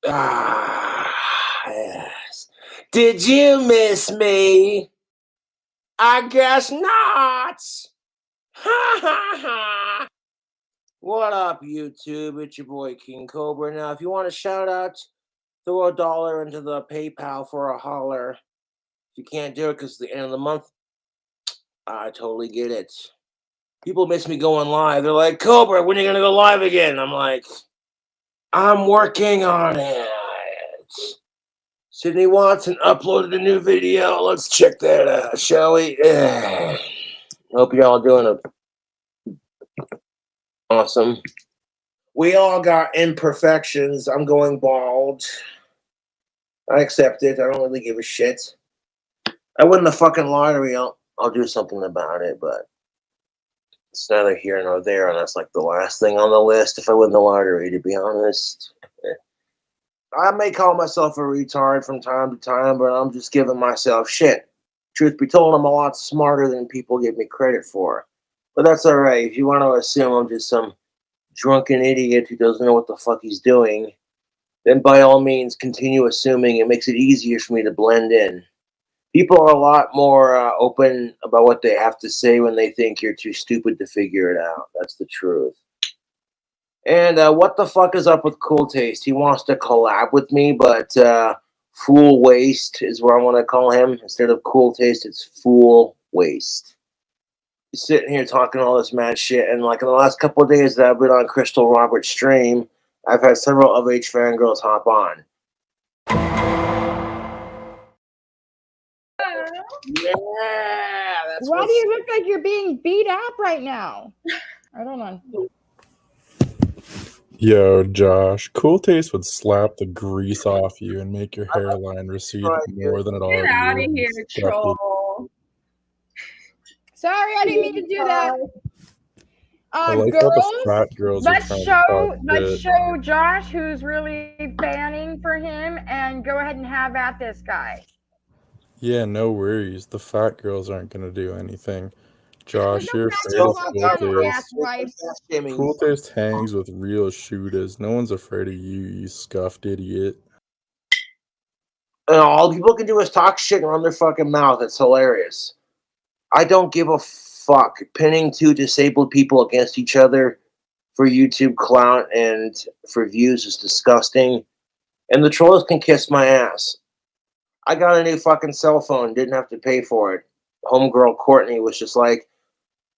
Yes. Did you miss me? I guess not. Ha ha ha. What up, YouTube? It's your boy King Cobra. Now, if you want a shout out, throw $1 into the PayPal for a holler. If you can't do it because it's the end of the month, I totally get it. People miss me going live. They're like, Cobra, when are you going to go live again? I'm like, I'm working on it. Sydney Watson uploaded a new video. Let's check that out, shall we? Hope y'all doing awesome. We all got imperfections. I'm going bald. I accept it. I don't really give a shit. I win the fucking lottery. I'll do something about it, but it's neither here nor there, and that's like the last thing on the list if I win the lottery, to be honest. I may call myself a retard from time to time, but I'm just giving myself shit. Truth be told, I'm a lot smarter than people give me credit for. But that's alright. If you want to assume I'm just some drunken idiot who doesn't know what the fuck he's doing, then by all means continue assuming. It makes it easier for me to blend in. People are a lot more open about what they have to say when they think you're too stupid to figure it out. That's the truth. And what the fuck is up with Cool Taste? He wants to collab with me, but Fool Waste is what I want to call him. Instead of Cool Taste, it's Fool Waste. He's sitting here talking all this mad shit, and like in the last couple of days that I've been on Crystal Roberts' stream, I've had several of H fangirls hop on. Yeah, that's why do you look like you're being beat up right now? I don't know. Yo, Josh, Cool Taste would slap the grease off you and make your hairline recede more than it already is. Get out of here, troll. Sorry, I didn't mean to do that. I like girls, how the fat girls let's show Josh who's really fanning for him, and go ahead and have at this guy. Yeah, no worries. The fat girls aren't gonna do anything. Josh, you're afraid of Cool Taste. Cool Taste hangs with real shooters. No one's afraid of you, you scuffed idiot. And all people can do is talk shit and run their fucking mouth. It's hilarious. I don't give a fuck. Pinning two disabled people against each other for YouTube clout and for views is disgusting. And the trolls can kiss my ass. I got a new fucking cell phone, didn't have to pay for it. Homegirl Courtney was just like,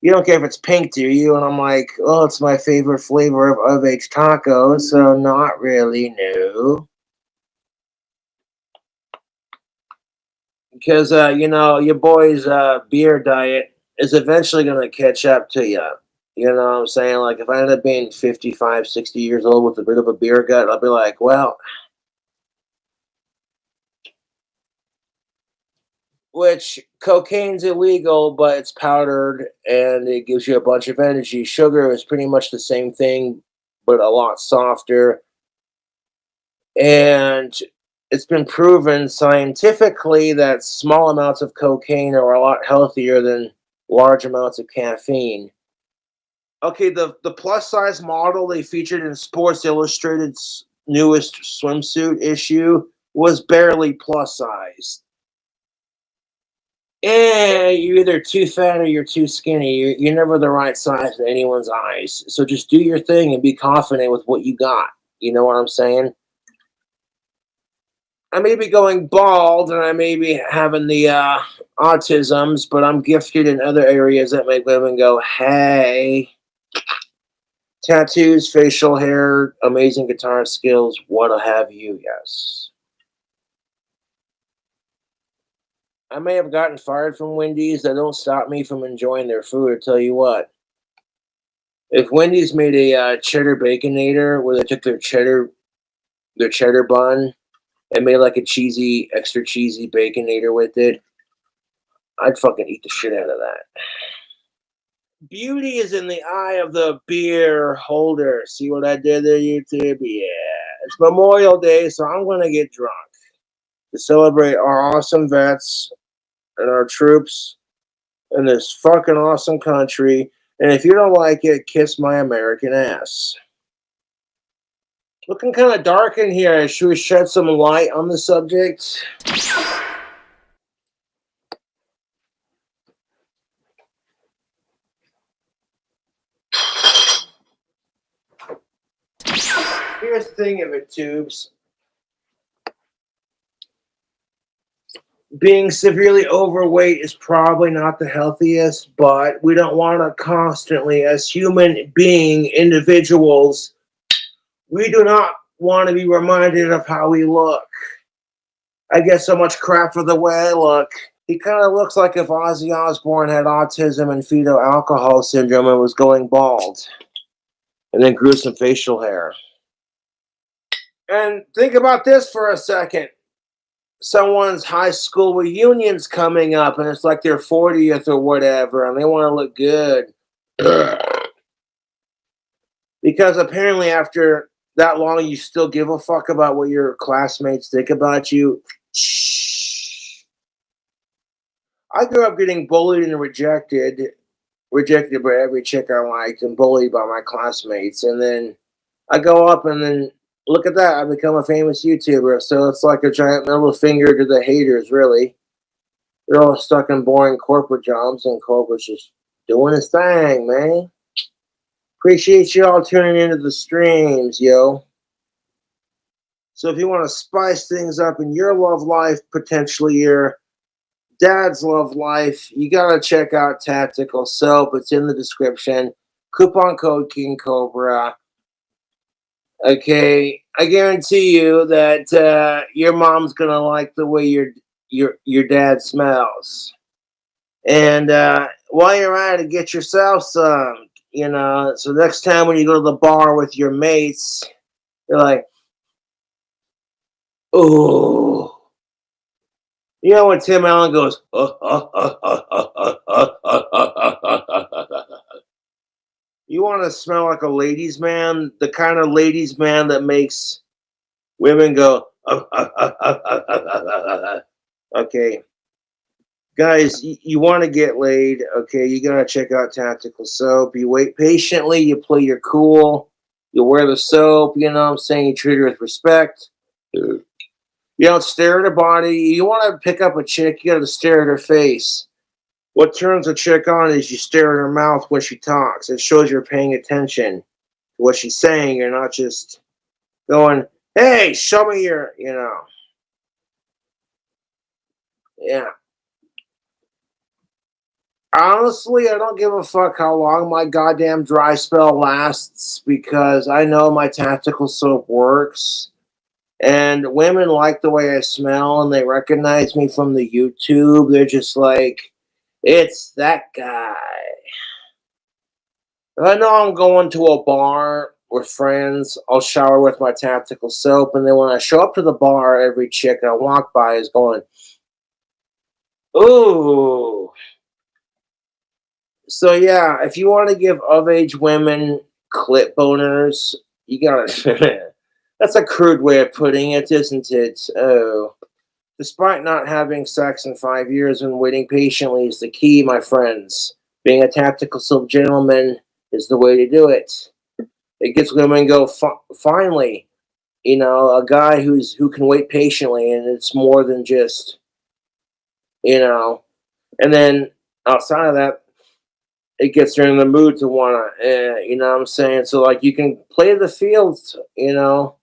you don't care if it's pink, do you? And I'm like, oh, it's my favorite flavor of H taco, so not really new. Because, your boy's beer diet is eventually going to catch up to you. You know what I'm saying? Like, if I end up being 55, 60 years old with a bit of a beer gut, I'll be like, well, which cocaine's illegal, but it's powdered and it gives you a bunch of energy. Sugar is pretty much the same thing, but a lot softer. And it's been proven scientifically that small amounts of cocaine are a lot healthier than large amounts of caffeine. Okay, the plus size model they featured in Sports Illustrated's newest swimsuit issue was barely plus size. You're either too fat or you're too skinny. You're never the right size in anyone's eyes. So just do your thing and be confident with what you got. You know what I'm saying? I may be going bald and I may be having the autisms, but I'm gifted in other areas that make women go, hey. Tattoos, facial hair, amazing guitar skills, what have you, yes. I may have gotten fired from Wendy's. That don't stop me from enjoying their food. I tell you what. If Wendy's made a cheddar baconator where they took their cheddar bun and made like a extra cheesy baconator with it, I'd fucking eat the shit out of that. Beauty is in the eye of the beer holder. See what I did there, YouTube? Yeah. It's Memorial Day, so I'm going to get drunk to celebrate our awesome vets and our troops in this fucking awesome country. And if you don't like it, kiss my American ass. Looking kind of dark in here. Should we shed some light on the subject? Here's the thing of it, Tubes. Being severely overweight is probably not the healthiest, but we don't want to constantly, as human being individuals, we do not want to be reminded of how we look. I get so much crap for the way I look. He kind of looks like if Ozzy Osbourne had autism and fetal alcohol syndrome and was going bald. And then grew some facial hair. And think about this for a second. Someone's high school reunion's coming up and it's like their 40th or whatever and they want to look good. Because apparently after that long you still give a fuck about what your classmates think about you. I grew up getting bullied and rejected by every chick I liked and bullied by my classmates. And then I go up and then look at that, I become a famous YouTuber. So it's like a giant middle finger to the haters, really. They're all stuck in boring corporate jobs and Cobra's just doing his thing, man. Appreciate you all tuning into the streams, yo. So if you want to spice things up in your love life, potentially your dad's love life, you gotta check out Tactical Soap. It's in the description. Coupon code KingCobra. Okay, I guarantee you that your mom's gonna like the way your dad smells. And while you're at it, get yourself some. You know, so next time when you go to the bar with your mates, you're like, "Ooh." You know when Tim Allen goes, you want to smell like a ladies' man, the kind of ladies' man that makes women go, okay. Guys, you want to get laid, okay, you got to check out Tactical Soap. You wait patiently, you play your cool, you wear the soap, you know what I'm saying, you treat her with respect. You don't stare at her body. You want to pick up a chick, you got to stare at her face. What turns a chick on is you stare at her mouth when she talks. It shows you're paying attention to what she's saying. You're not just going, hey, show me your, you know. Yeah. Honestly, I don't give a fuck how long my goddamn dry spell lasts because I know my Tactical Soap works. And women like the way I smell and they recognize me from the YouTube. They're just like, it's that guy. I know I'm going to a bar with friends. I'll shower with my Tactical Soap. And then when I show up to the bar, every chick I walk by is going, ooh. So yeah, if you want to give of-age women clit boners, you gotta... That's a crude way of putting it, isn't it? Oh. Despite not having sex in 5 years and waiting patiently is the key, my friends. Being a Tactical Soap gentleman is the way to do it. It gets women go, finally, you know, a guy who can wait patiently, and it's more than just, you know. And then outside of that, it gets her in the mood to want to, you know what I'm saying? So, like, you can play the fields, you know.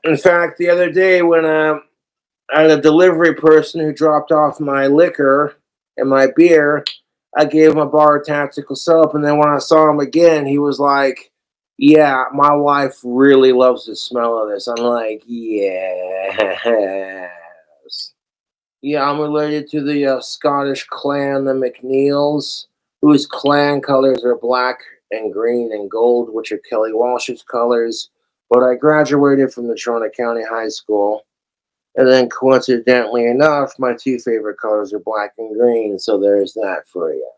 In fact, the other day when I had a delivery person who dropped off my liquor and my beer, I gave him a bar of Tactical Soap, and then when I saw him again, he was like, yeah, my wife really loves the smell of this. I'm like, yes. Yeah, I'm related to the Scottish clan, the McNeils, whose clan colors are black and green and gold, which are Kelly Walsh's colors. But I graduated from the Toronto County High School. And then coincidentally enough, my two favorite colors are black and green. So there's that for you.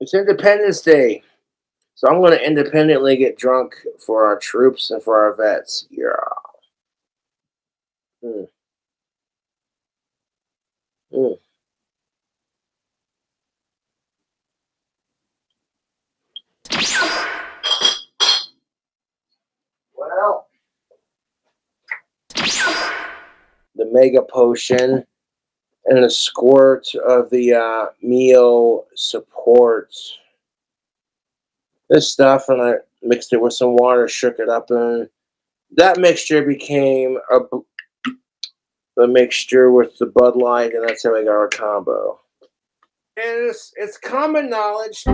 It's Independence Day. So I'm going to independently get drunk for our troops and for our vets. Yeah. Mm. Mm. mega potion and a squirt of the Mio support. This stuff, and I mixed it with some water, shook it up, and that mixture became the mixture with the Bud Light, and that's how I got our combo. And it's common knowledge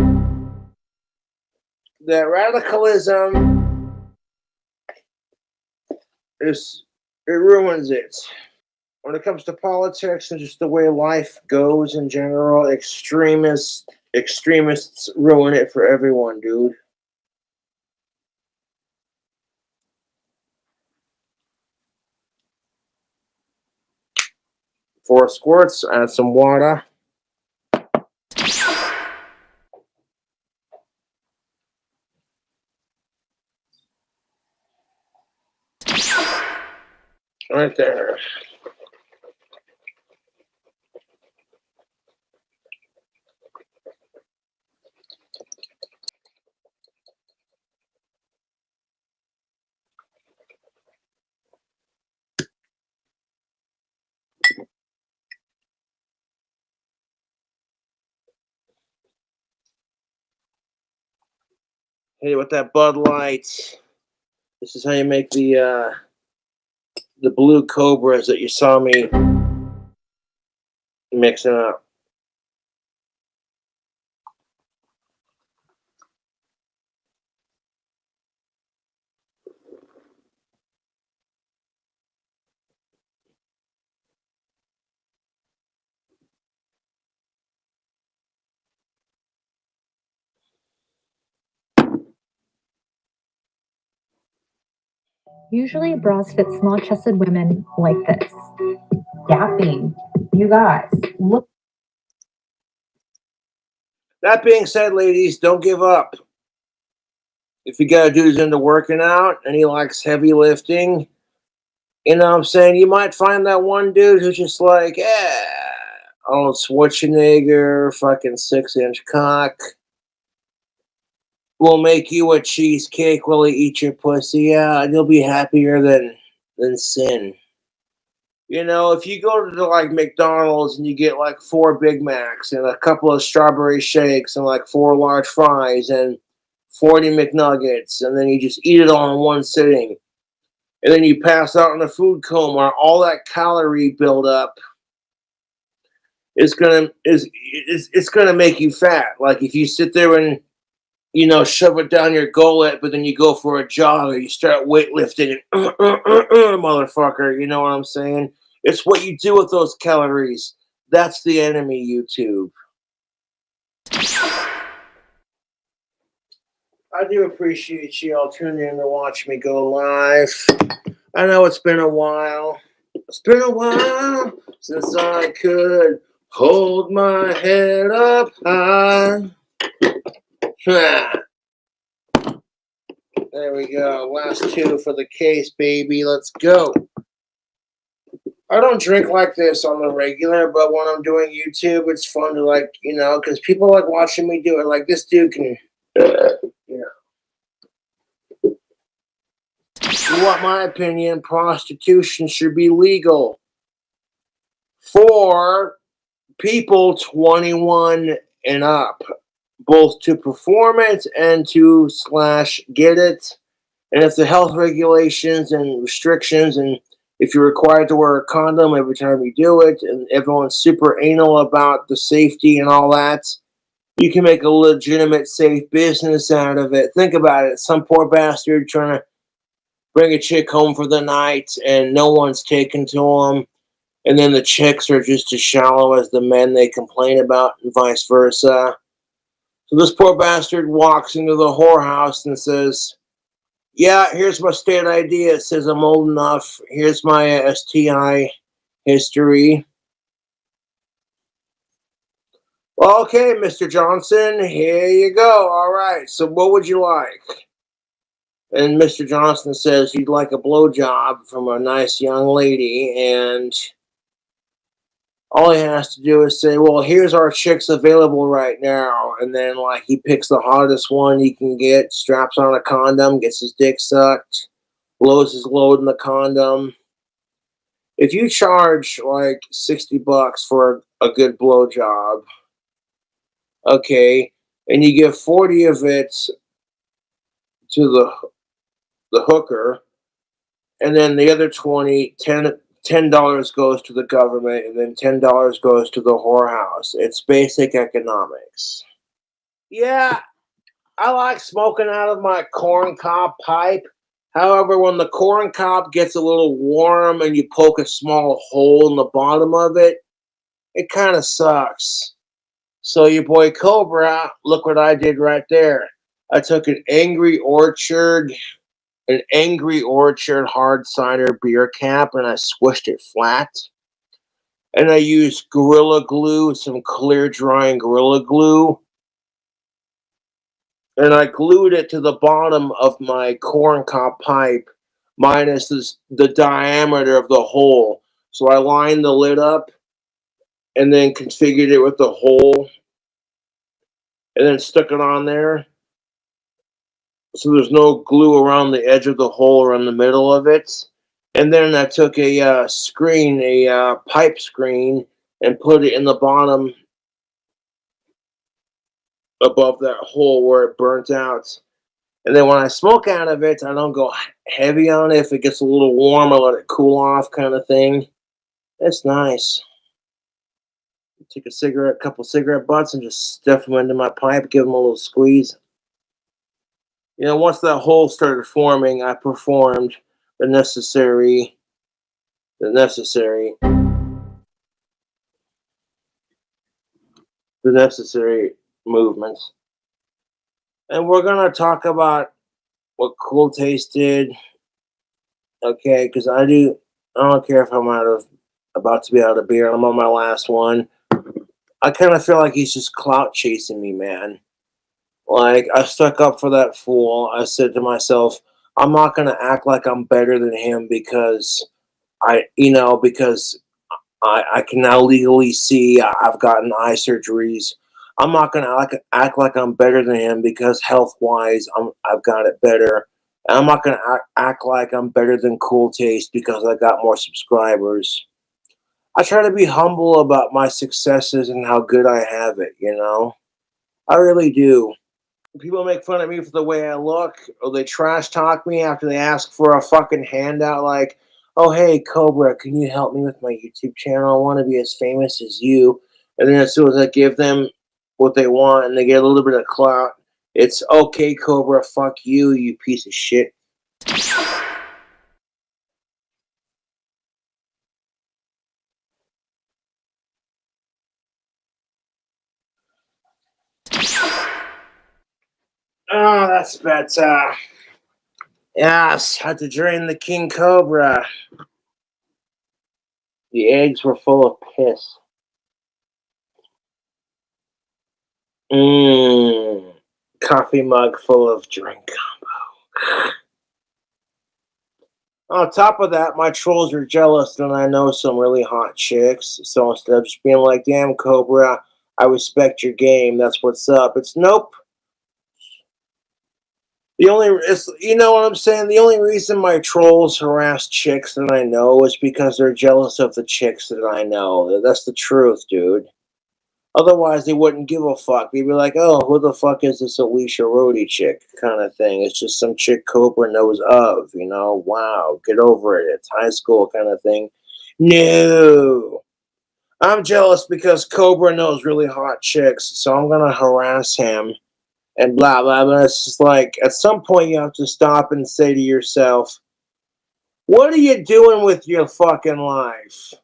that radicalism it ruins it. When it comes to politics and just the way life goes in general, extremists ruin it for everyone, dude. 4 squirts, add some water. Right there. Hey, with that Bud Light, this is how you make the blue Cobras that you saw me mixing up. Usually bras fit small-chested women like this. Gapping. You guys, look. That being said, ladies, don't give up. If you got a dude who's into working out and he likes heavy lifting, you know what I'm saying? You might find that one dude who's just like, Arnold Schwarzenegger, fucking 6-inch cock. Will make you a cheesecake while he eats your pussy out, and you'll be happier than sin. You know, if you go to like McDonald's and you get like 4 Big Macs and a couple of strawberry shakes and like 4 large fries and 40 McNuggets, and then you just eat it all in one sitting, and then you pass out in a food coma, all that calorie buildup is gonna make you fat. Like if you sit there and shove it down your gullet, but then you go for a jog or you start weightlifting and motherfucker, you know what I'm saying? It's what you do with those calories. That's the enemy, YouTube. I do appreciate you all tuning in to watch me go live. I know it's been a while. It's been a while since I could hold my head up high. There we go. Last 2 for the case, baby. Let's go. I don't drink like this on the regular, but when I'm doing YouTube, it's fun to because people like watching me do it. Like this dude can, You want my opinion? Prostitution should be legal for people 21 and up, both to perform it and to / get it. And if the health regulations and restrictions, and if you're required to wear a condom every time you do it, and everyone's super anal about the safety and all that, you can make a legitimate, safe business out of it. Think about it. Some poor bastard trying to bring a chick home for the night, and no one's taken to them. And then the chicks are just as shallow as the men they complain about, and vice versa. So this poor bastard walks into the whorehouse and says, yeah, here's my state ID. It says I'm old enough. Here's my STI history. Well, okay, Mr. Johnson, here you go. All right, so what would you like? And Mr. Johnson says he'd like a blowjob from a nice young lady, and all he has to do is say, well, here's our chicks available right now. And then, he picks the hottest one he can get, straps on a condom, gets his dick sucked, blows his load in the condom. if you charge like $60 for a good blowjob, okay, and you give 40 of it to the hooker, and then the other $10 goes to the government, and then $10 goes to the whorehouse. It's basic economics. Yeah, I like smoking out of my corncob pipe. However, when the corncob gets a little warm and you poke a small hole in the bottom of it, it kind of sucks. So your boy Cobra, look what I did right there. I took an Angry Orchard hard cider beer cap, and I squished it flat. And I used Gorilla Glue, some clear drying Gorilla Glue. And I glued it to the bottom of my corncob pipe, minus the diameter of the hole. So I lined the lid up, and then configured it with the hole, and then stuck it on there. So there's no glue around the edge of the hole or in the middle of it. And then I took a pipe screen, and put it in the bottom above that hole where it burnt out. And then when I smoke out of it, I don't go heavy on it. If it gets a little warm, I let it cool off, kind of thing. It's nice. Take a couple cigarette butts, and just stuff them into my pipe, give them a little squeeze. You know, once that hole started forming, I performed the necessary movements. And we're gonna talk about what Cool Taste did. Okay, because I don't care if I'm about to be out of beer and I'm on my last one. I kind of feel like he's just clout chasing me, man. Like, I stuck up for that fool. I said to myself, I'm not going to act like I'm better than him because I can now legally see I've gotten eye surgeries. I'm not going to act like I'm better than him because health-wise I've got it better. And I'm not going to act like I'm better than Cool Taste because I got more subscribers. I try to be humble about my successes and how good I have it, you know? I really do. People make fun of me for the way I look, or they trash talk me after they ask for a fucking handout, like, oh, hey, Cobra, can you help me with my YouTube channel? I want to be as famous as you. And then as soon as I give them what they want and they get a little bit of clout, it's, okay, Cobra, fuck you, you piece of shit. Oh, that's better. Yes, had to drain the King Cobra. The eggs were full of piss. Coffee mug full of drink combo. On top of that, my trolls are jealous and I know some really hot chicks. So instead of just being like, damn, Cobra, I respect your game, that's what's up, it's nope. You know what I'm saying? The only reason my trolls harass chicks that I know is because they're jealous of the chicks that I know. That's the truth, dude. Otherwise, they wouldn't give a fuck. They'd be like, oh, who the fuck is this Alicia Rhodey chick kind of thing? It's just some chick Cobra knows of, you know? Wow, get over it. It's high school kind of thing. No. I'm jealous because Cobra knows really hot chicks, so I'm going to harass him and blah, blah, blah. It's just like, at some point, you have to stop and say to yourself, what are you doing with your fucking life?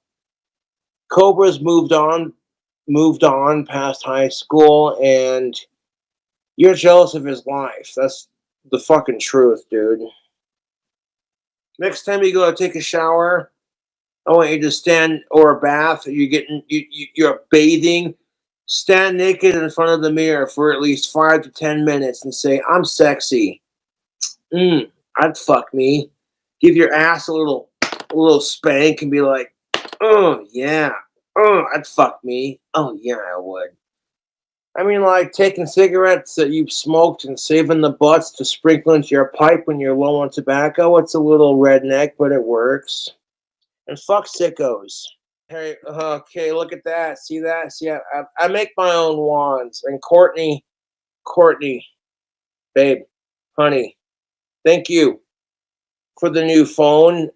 Cobra's moved on past high school, and you're jealous of his life. That's the fucking truth, dude. Next time you go to take a shower, I want you to stand, or a bath, you're bathing, stand naked in front of the mirror for at least 5 to 10 minutes and say, I'm sexy. I'd fuck me. Give your ass a little spank and be like, oh yeah. Oh, I'd fuck me. Oh, yeah, I would. I mean, like taking cigarettes that you've smoked and saving the butts to sprinkle into your pipe when you're low on tobacco. It's a little redneck, but it works. And fuck sickos. Hey, okay, look at that. See that? See, I make my own wands. And Courtney, babe, honey, thank you for the new phone.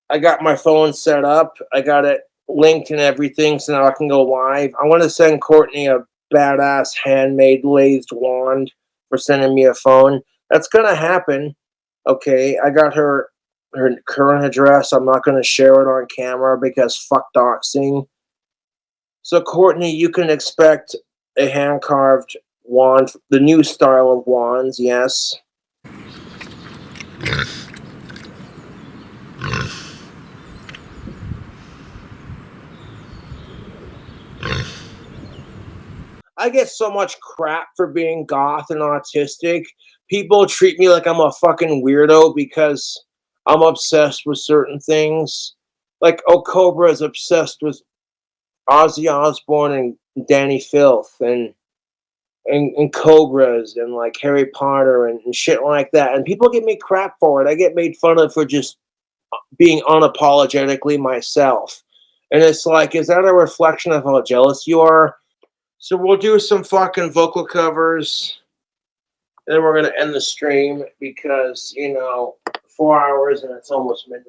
I got my phone set up. I got it linked and everything, so now I can go live. I want to send Courtney a badass handmade lathed wand for sending me a phone. That's gonna happen. Okay, I got her current address. I'm not gonna share it on camera because fuck doxing. So Courtney, you can expect a hand carved wand, the new style of wands. Yes. I get so much crap for being goth and autistic. People treat me like I'm a fucking weirdo because I'm obsessed with certain things. Like, Cobra is obsessed with Ozzy Osbourne and Danny Filth and Cobras and like Harry Potter and shit like that. And people give me crap for it. I get made fun of for just being unapologetically myself. And it's like, is that a reflection of how jealous you are? So we'll do some fucking vocal covers. And then we're going to end the stream because, 4 hours and it's almost midnight.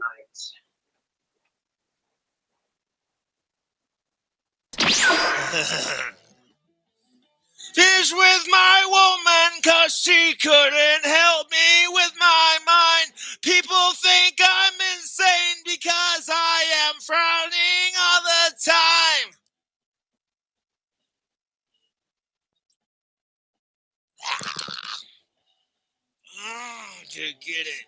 Tears with my woman, 'cause she couldn't help me with my mind. People think I'm insane because I am frowning all the time. To get it.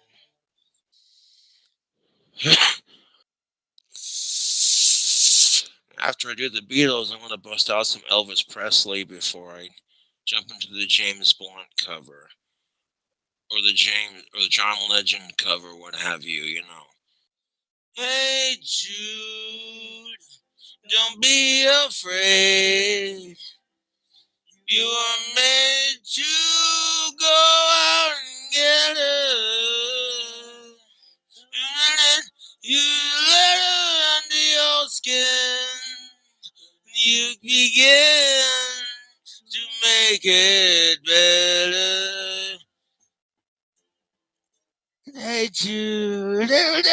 After I do the Beatles, I'm going to bust out some Elvis Presley before I jump into the James Blunt cover. Or the John Legend cover, what have you, Hey Jude, don't be afraid. You are made to go out and get her. You let her under your skin. You begin to make it better. Hey Jude, Jude,